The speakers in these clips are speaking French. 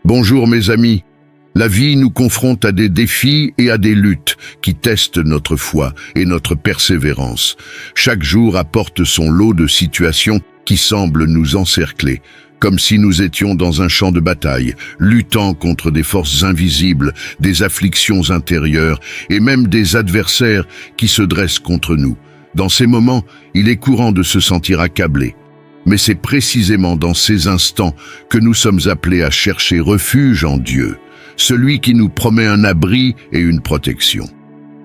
Bonjour mes amis. La vie nous confronte à des défis et à des luttes qui testent notre foi et notre persévérance. Chaque jour apporte son lot de situations qui semblent nous encercler, comme si nous étions dans un champ de bataille, luttant contre des forces invisibles, des afflictions intérieures et même des adversaires qui se dressent contre nous. Dans ces moments, il est courant de se sentir accablé. Mais c'est précisément dans ces instants que nous sommes appelés à chercher refuge en Dieu, celui qui nous promet un abri et une protection.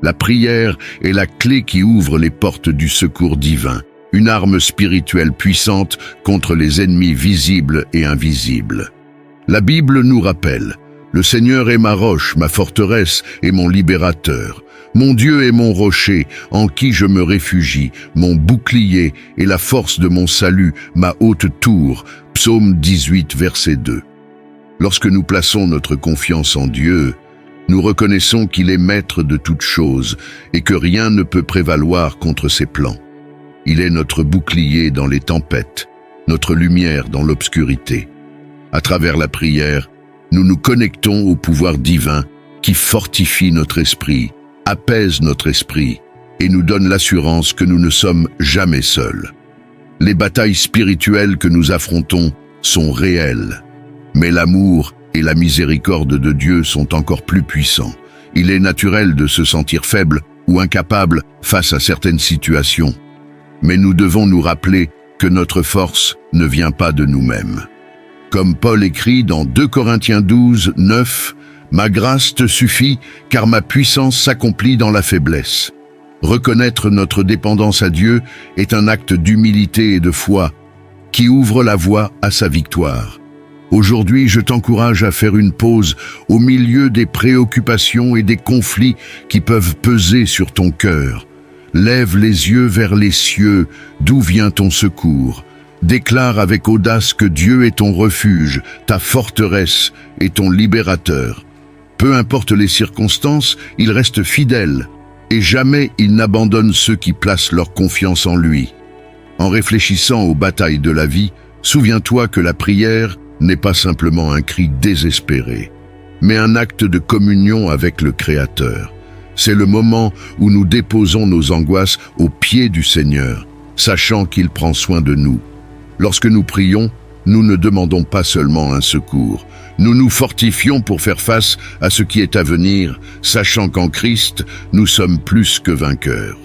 La prière est la clé qui ouvre les portes du secours divin, une arme spirituelle puissante contre les ennemis visibles et invisibles. La Bible nous rappelle: « Le Seigneur est ma roche, ma forteresse et mon libérateur. Mon Dieu est mon rocher, en qui je me réfugie, mon bouclier et la force de mon salut, ma haute tour. » Psaume 18, verset 2. Lorsque nous plaçons notre confiance en Dieu, nous reconnaissons qu'il est maître de toutes choses et que rien ne peut prévaloir contre ses plans. Il est notre bouclier dans les tempêtes, notre lumière dans l'obscurité. À travers la prière, nous nous connectons au pouvoir divin qui fortifie notre esprit, apaise notre esprit et nous donne l'assurance que nous ne sommes jamais seuls. Les batailles spirituelles que nous affrontons sont réelles, mais l'amour et la miséricorde de Dieu sont encore plus puissants. Il est naturel de se sentir faible ou incapable face à certaines situations, mais nous devons nous rappeler que notre force ne vient pas de nous-mêmes. Comme Paul écrit dans 2 Corinthiens 12, 9, « Ma grâce te suffit, car ma puissance s'accomplit dans la faiblesse. » Reconnaître notre dépendance à Dieu est un acte d'humilité et de foi qui ouvre la voie à sa victoire. Aujourd'hui, je t'encourage à faire une pause au milieu des préoccupations et des conflits qui peuvent peser sur ton cœur. Lève les yeux vers les cieux, d'où vient ton secours. Déclare avec audace que Dieu est ton refuge, ta forteresse et ton libérateur. Peu importe les circonstances, il reste fidèle, et jamais il n'abandonne ceux qui placent leur confiance en lui. En réfléchissant aux batailles de la vie, souviens-toi que la prière n'est pas simplement un cri désespéré, mais un acte de communion avec le Créateur. C'est le moment où nous déposons nos angoisses aux pieds du Seigneur, sachant qu'il prend soin de nous. Lorsque nous prions, nous ne demandons pas seulement un secours. Nous nous fortifions pour faire face à ce qui est à venir, sachant qu'en Christ, nous sommes plus que vainqueurs.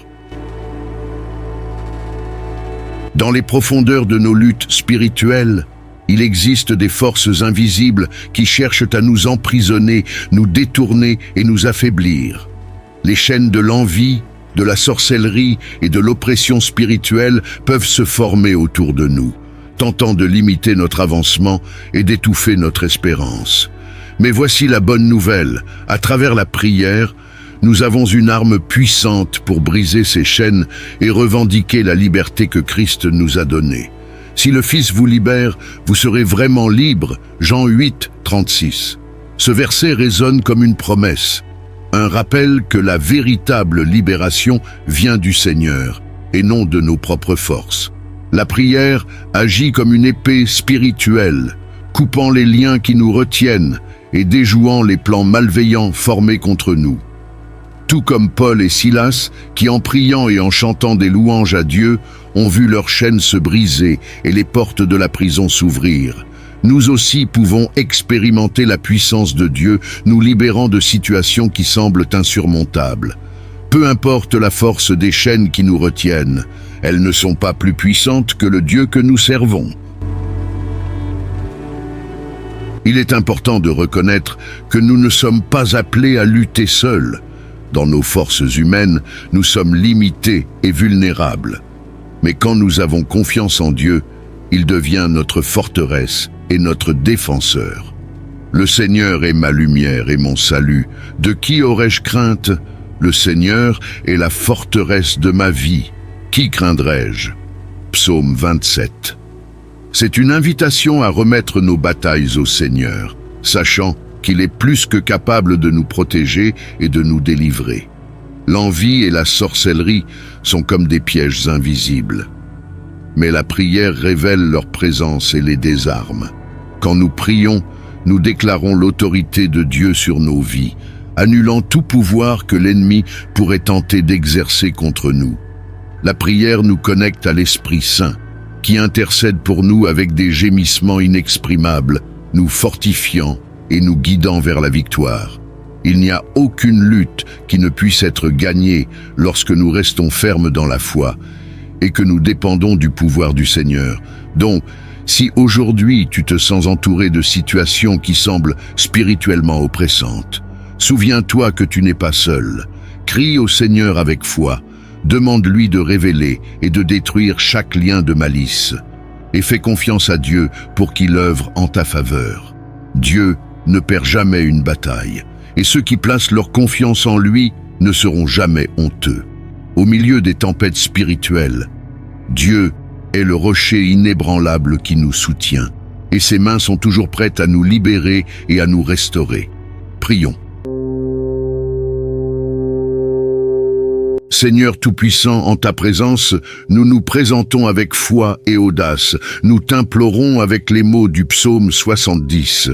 Dans les profondeurs de nos luttes spirituelles, il existe des forces invisibles qui cherchent à nous emprisonner, nous détourner et nous affaiblir. Les chaînes de l'envie, de la sorcellerie et de l'oppression spirituelle peuvent se former autour de nous, tentant de limiter notre avancement et d'étouffer notre espérance. Mais voici la bonne nouvelle: à travers la prière, nous avons une arme puissante pour briser ces chaînes et revendiquer la liberté que Christ nous a donnée. Si le Fils vous libère, vous serez vraiment libre. Jean 8, 36. Ce verset résonne comme une promesse, un rappel que la véritable libération vient du Seigneur et non de nos propres forces. La prière agit comme une épée spirituelle, coupant les liens qui nous retiennent et déjouant les plans malveillants formés contre nous. Tout comme Paul et Silas, qui en priant et en chantant des louanges à Dieu, ont vu leurs chaînes se briser et les portes de la prison s'ouvrir. Nous aussi pouvons expérimenter la puissance de Dieu, nous libérant de situations qui semblent insurmontables. Peu importe la force des chaînes qui nous retiennent, elles ne sont pas plus puissantes que le Dieu que nous servons. Il est important de reconnaître que nous ne sommes pas appelés à lutter seuls. Dans nos forces humaines, nous sommes limités et vulnérables. Mais quand nous avons confiance en Dieu, il devient notre forteresse et notre défenseur. Le Seigneur est ma lumière et mon salut. De qui aurais-je crainte? Le Seigneur est la forteresse de ma vie. Qui craindrais-je? Psaume 27. C'est une invitation à remettre nos batailles au Seigneur, sachant qu'il est plus que capable de nous protéger et de nous délivrer. L'envie et la sorcellerie sont comme des pièges invisibles. Mais la prière révèle leur présence et les désarme. Quand nous prions, nous déclarons l'autorité de Dieu sur nos vies, annulant tout pouvoir que l'ennemi pourrait tenter d'exercer contre nous. La prière nous connecte à l'Esprit Saint, qui intercède pour nous avec des gémissements inexprimables, nous fortifiant et nous guidant vers la victoire. Il n'y a aucune lutte qui ne puisse être gagnée lorsque nous restons fermes dans la foi et que nous dépendons du pouvoir du Seigneur. Donc, si aujourd'hui tu te sens entouré de situations qui semblent spirituellement oppressantes, souviens-toi que tu n'es pas seul. Crie au Seigneur avec foi, demande-lui de révéler et de détruire chaque lien de malice, et fais confiance à Dieu pour qu'il œuvre en ta faveur. Dieu ne perd jamais une bataille, et ceux qui placent leur confiance en lui ne seront jamais honteux. Au milieu des tempêtes spirituelles, Dieu est le rocher inébranlable qui nous soutient, et ses mains sont toujours prêtes à nous libérer et à nous restaurer. Prions. Seigneur Tout-Puissant, en ta présence, nous nous présentons avec foi et audace. Nous t'implorons avec les mots du psaume 70.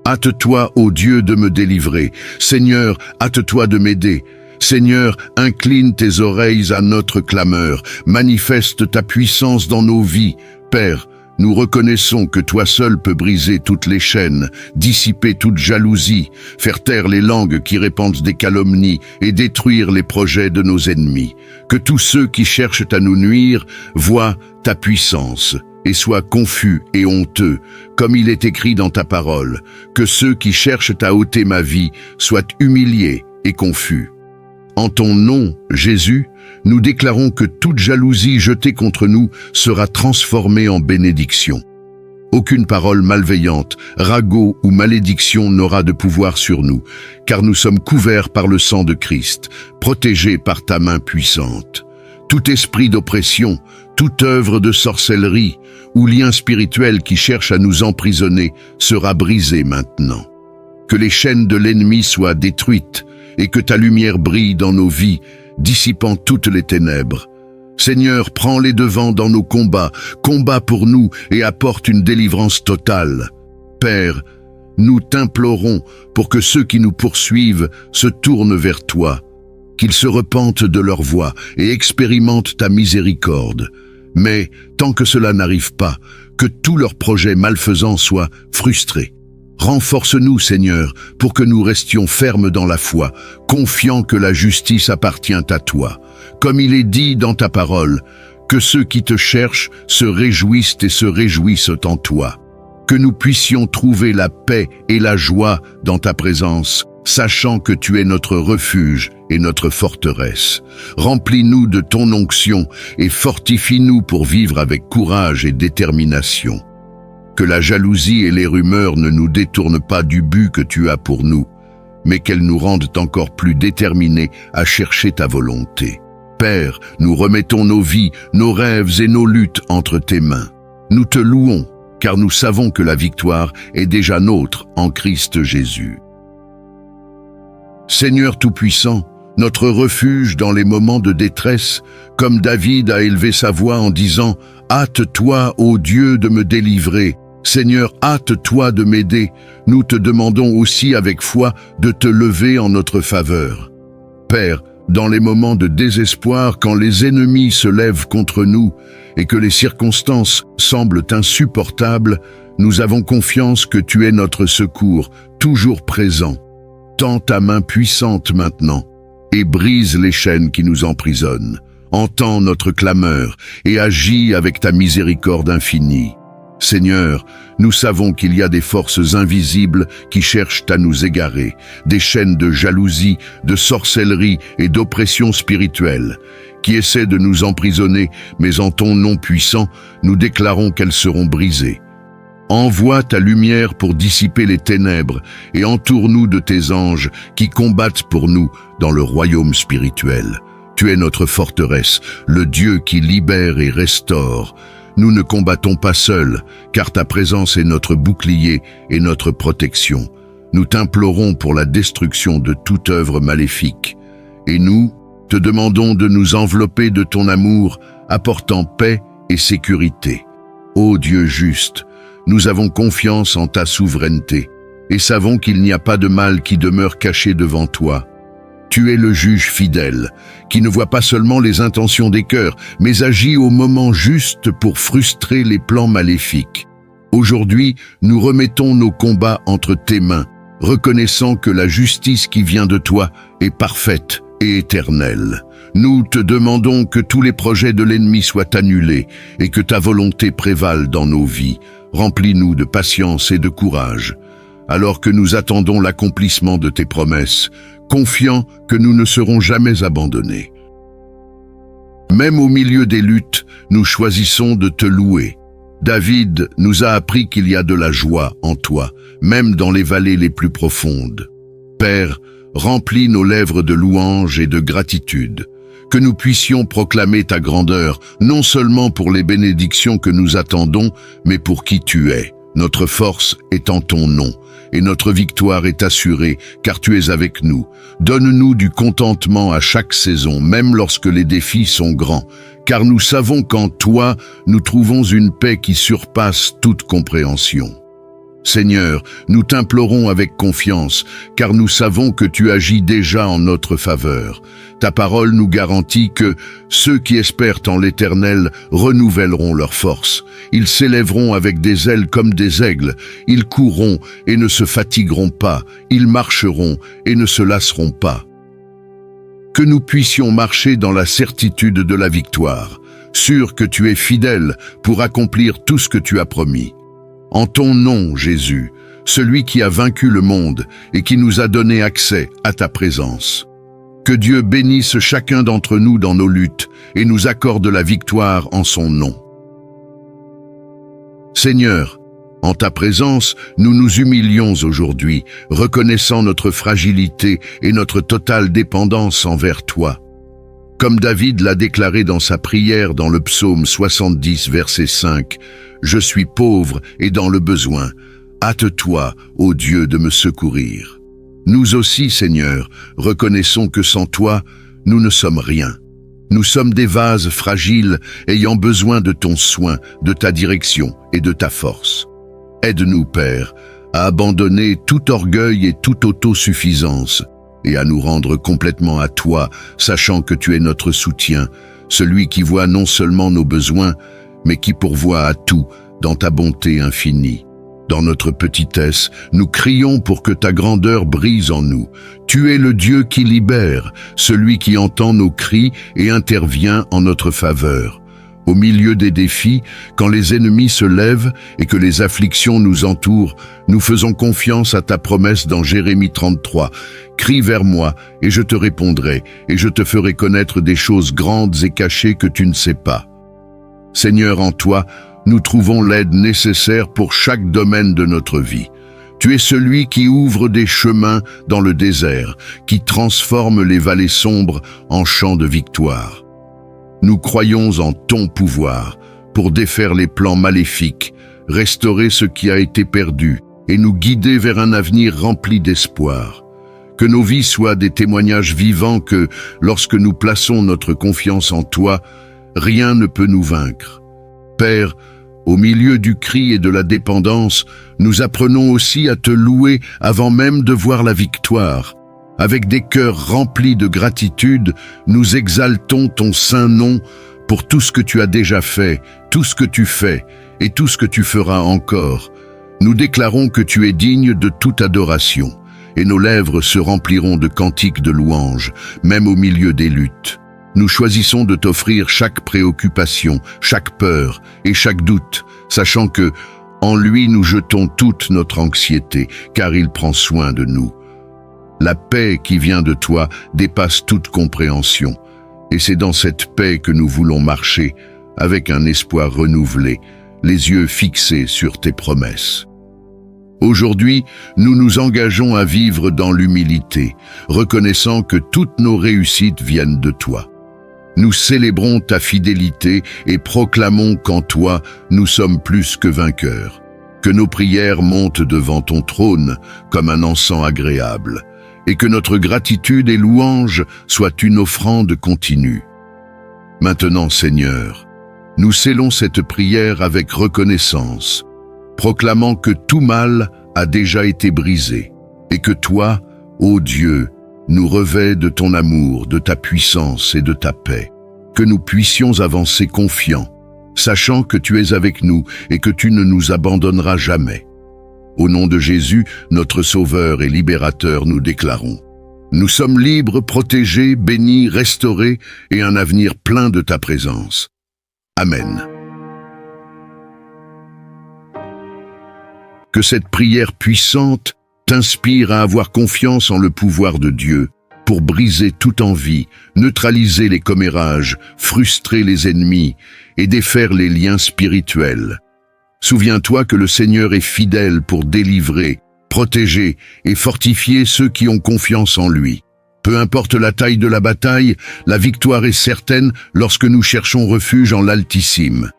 Hâte-toi, ô Dieu, de me délivrer. Seigneur, hâte-toi de m'aider. Seigneur, incline tes oreilles à notre clameur. Manifeste ta puissance dans nos vies. Père, nous reconnaissons que toi seul peux briser toutes les chaînes, dissiper toute jalousie, faire taire les langues qui répandent des calomnies et détruire les projets de nos ennemis. Que tous ceux qui cherchent à nous nuire voient ta puissance et soient confus et honteux, comme il est écrit dans ta parole. Que ceux qui cherchent à ôter ma vie soient humiliés et confus. En ton nom, Jésus, nous déclarons que toute jalousie jetée contre nous sera transformée en bénédiction. Aucune parole malveillante, ragot ou malédiction n'aura de pouvoir sur nous, car nous sommes couverts par le sang de Christ, protégés par ta main puissante. Tout esprit d'oppression, toute œuvre de sorcellerie ou lien spirituel qui cherche à nous emprisonner sera brisé maintenant. Que les chaînes de l'ennemi soient détruites et que ta lumière brille dans nos vies, dissipant toutes les ténèbres. Seigneur, prends les devants dans nos combats, combat pour nous et apporte une délivrance totale. Père, nous t'implorons pour que ceux qui nous poursuivent se tournent vers toi, qu'ils se repentent de leur voie et expérimentent ta miséricorde. Mais, tant que cela n'arrive pas, que tous leurs projets malfaisants soient frustrés. Renforce-nous, Seigneur, pour que nous restions fermes dans la foi, confiants que la justice appartient à toi. Comme il est dit dans ta parole, que ceux qui te cherchent se réjouissent et se réjouissent en toi. Que nous puissions trouver la paix et la joie dans ta présence, sachant que tu es notre refuge et notre forteresse. Remplis-nous de ton onction et fortifie-nous pour vivre avec courage et détermination. Que la jalousie et les rumeurs ne nous détournent pas du but que tu as pour nous, mais qu'elles nous rendent encore plus déterminés à chercher ta volonté. Père, nous remettons nos vies, nos rêves et nos luttes entre tes mains. Nous te louons, car nous savons que la victoire est déjà nôtre en Christ Jésus. Seigneur Tout-Puissant, notre refuge dans les moments de détresse, comme David a élevé sa voix en disant « Hâte-toi, ô Dieu, de me délivrer ». Seigneur, hâte-toi de m'aider. Nous te demandons aussi avec foi de te lever en notre faveur. Père, dans les moments de désespoir, quand les ennemis se lèvent contre nous et que les circonstances semblent insupportables, nous avons confiance que tu es notre secours, toujours présent. Tends ta main puissante maintenant et brise les chaînes qui nous emprisonnent. Entends notre clameur et agis avec ta miséricorde infinie. Seigneur, nous savons qu'il y a des forces invisibles qui cherchent à nous égarer, des chaînes de jalousie, de sorcellerie et d'oppression spirituelle, qui essaient de nous emprisonner, mais en ton nom puissant, nous déclarons qu'elles seront brisées. Envoie ta lumière pour dissiper les ténèbres et entoure-nous de tes anges qui combattent pour nous dans le royaume spirituel. Tu es notre forteresse, le Dieu qui libère et restaure. Nous ne combattons pas seuls, car ta présence est notre bouclier et notre protection. Nous t'implorons pour la destruction de toute œuvre maléfique. Et nous te demandons de nous envelopper de ton amour, apportant paix et sécurité. Ô Dieu juste, nous avons confiance en ta souveraineté et savons qu'il n'y a pas de mal qui demeure caché devant toi. Tu es le juge fidèle, qui ne voit pas seulement les intentions des cœurs, mais agit au moment juste pour frustrer les plans maléfiques. Aujourd'hui, nous remettons nos combats entre tes mains, reconnaissant que la justice qui vient de toi est parfaite et éternelle. Nous te demandons que tous les projets de l'ennemi soient annulés et que ta volonté prévale dans nos vies. Remplis-nous de patience et de courage, alors que nous attendons l'accomplissement de tes promesses, confiants que nous ne serons jamais abandonnés. Même au milieu des luttes, nous choisissons de te louer. David nous a appris qu'il y a de la joie en toi, même dans les vallées les plus profondes. Père, remplis nos lèvres de louanges et de gratitude, que nous puissions proclamer ta grandeur, non seulement pour les bénédictions que nous attendons, mais pour qui tu es. Notre force est en ton nom, et notre victoire est assurée, car tu es avec nous. Donne-nous du contentement à chaque saison, même lorsque les défis sont grands, car nous savons qu'en toi, nous trouvons une paix qui surpasse toute compréhension. Seigneur, nous t'implorons avec confiance, car nous savons que tu agis déjà en notre faveur. Ta parole nous garantit que ceux qui espèrent en l'Éternel renouvelleront leur force. Ils s'élèveront avec des ailes comme des aigles. Ils courront et ne se fatigueront pas. Ils marcheront et ne se lasseront pas. Que nous puissions marcher dans la certitude de la victoire, sûrs que tu es fidèle pour accomplir tout ce que tu as promis. En ton nom, Jésus, celui qui a vaincu le monde et qui nous a donné accès à ta présence. Que Dieu bénisse chacun d'entre nous dans nos luttes et nous accorde la victoire en son nom. Seigneur, en ta présence, nous nous humilions aujourd'hui, reconnaissant notre fragilité et notre totale dépendance envers toi. Comme David l'a déclaré dans sa prière dans le psaume 70, verset 5, « Je suis pauvre et dans le besoin. Hâte-toi, ô Dieu, de me secourir. » Nous aussi, Seigneur, reconnaissons que sans toi, nous ne sommes rien. Nous sommes des vases fragiles ayant besoin de ton soin, de ta direction et de ta force. Aide-nous, Père, à abandonner tout orgueil et toute autosuffisance et à nous rendre complètement à toi, sachant que tu es notre soutien, celui qui voit non seulement nos besoins, mais qui pourvoit à tout dans ta bonté infinie. Dans notre petitesse, nous crions pour que ta grandeur brise en nous. Tu es le Dieu qui libère, celui qui entend nos cris et intervient en notre faveur. Au milieu des défis, quand les ennemis se lèvent et que les afflictions nous entourent, nous faisons confiance à ta promesse dans Jérémie 33. « Crie vers moi, et je te répondrai, et je te ferai connaître des choses grandes et cachées que tu ne sais pas. » Seigneur, en toi, nous trouvons l'aide nécessaire pour chaque domaine de notre vie. Tu es celui qui ouvre des chemins dans le désert, qui transforme les vallées sombres en champs de victoire. Nous croyons en ton pouvoir pour défaire les plans maléfiques, restaurer ce qui a été perdu et nous guider vers un avenir rempli d'espoir. Que nos vies soient des témoignages vivants que, lorsque nous plaçons notre confiance en toi, rien ne peut nous vaincre. Père, au milieu du cri et de la dépendance, nous apprenons aussi à te louer avant même de voir la victoire. Avec des cœurs remplis de gratitude, nous exaltons ton saint nom pour tout ce que tu as déjà fait, tout ce que tu fais et tout ce que tu feras encore. Nous déclarons que tu es digne de toute adoration, et nos lèvres se rempliront de cantiques de louanges, même au milieu des luttes. Nous choisissons de t'offrir chaque préoccupation, chaque peur et chaque doute, sachant que, en lui, nous jetons toute notre anxiété, car il prend soin de nous. La paix qui vient de toi dépasse toute compréhension, et c'est dans cette paix que nous voulons marcher, avec un espoir renouvelé, les yeux fixés sur tes promesses. Aujourd'hui, nous nous engageons à vivre dans l'humilité, reconnaissant que toutes nos réussites viennent de toi. Nous célébrons ta fidélité et proclamons qu'en toi, nous sommes plus que vainqueurs. Que nos prières montent devant ton trône comme un encens agréable, et que notre gratitude et louange soient une offrande continue. Maintenant, Seigneur, nous scellons cette prière avec reconnaissance. proclamant que tout mal a déjà été brisé, et que toi, ô Dieu, nous revêts de ton amour, de ta puissance et de ta paix, que nous puissions avancer confiants, sachant que tu es avec nous et que tu ne nous abandonneras jamais. Au nom de Jésus, notre Sauveur et Libérateur, nous déclarons: nous sommes libres, protégés, bénis, restaurés et un avenir plein de ta présence. Amen. Que cette prière puissante t'inspire à avoir confiance en le pouvoir de Dieu pour briser toute envie, neutraliser les commérages, frustrer les ennemis et défaire les liens spirituels. Souviens-toi que le Seigneur est fidèle pour délivrer, protéger et fortifier ceux qui ont confiance en lui. Peu importe la taille de la bataille, la victoire est certaine lorsque nous cherchons refuge en l'Altissime.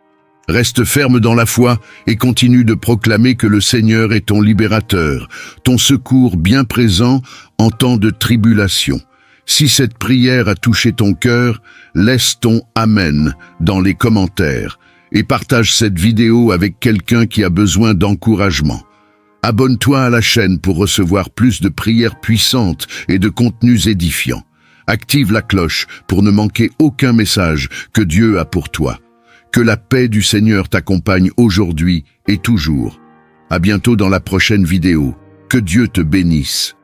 Reste ferme dans la foi et continue de proclamer que le Seigneur est ton libérateur, ton secours bien présent en temps de tribulation. Si cette prière a touché ton cœur, laisse ton Amen dans les commentaires et partage cette vidéo avec quelqu'un qui a besoin d'encouragement. Abonne-toi à la chaîne pour recevoir plus de prières puissantes et de contenus édifiants. Active la cloche pour ne manquer aucun message que Dieu a pour toi. Que la paix du Seigneur t'accompagne aujourd'hui et toujours. À bientôt dans la prochaine vidéo. Que Dieu te bénisse.